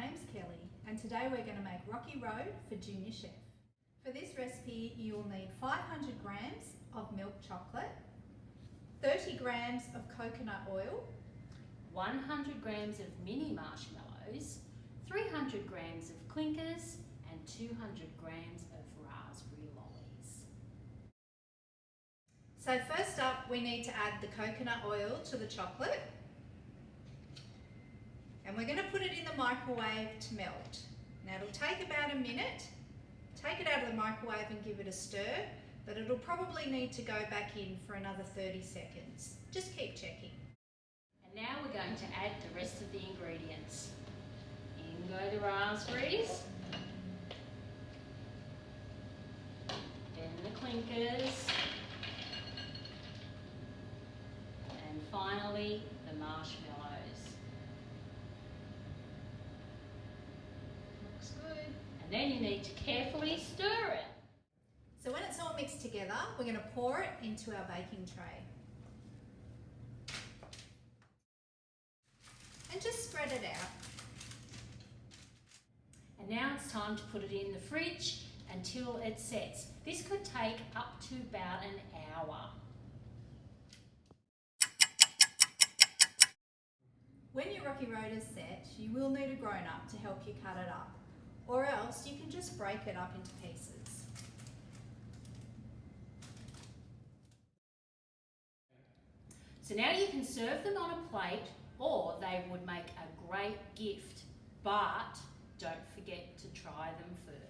name's Kelly and today we're going to make Rocky Road for Junior Chef. For this recipe you will need 500 grams of milk chocolate, 30 grams of coconut oil, 100 grams of mini marshmallows, 300 grams of clinkers and 200 grams of raspberry lollies. So first up we need to add the coconut oil to the chocolate. And we're going to put it in the microwave to melt. Now it'll take about a minute. Take it out of the microwave and give it a stir, but it'll probably need to go back in for another 30 seconds. Just keep checking. And now we're going to add the rest of the ingredients. In go the raspberries, then the clinkers, and finally the marshmallows. Looks good. And then you need to carefully stir it. So when it's all mixed together, we're going to pour it into our baking tray. And just spread it out. And now it's time to put it in the fridge until it sets. This could take up to about an hour. When your Rocky Road is set, you will need a grown-up to help you cut it up, or else you can just break it up into pieces. So now you can serve them on a plate, or they would make a great gift, but don't forget to try them first.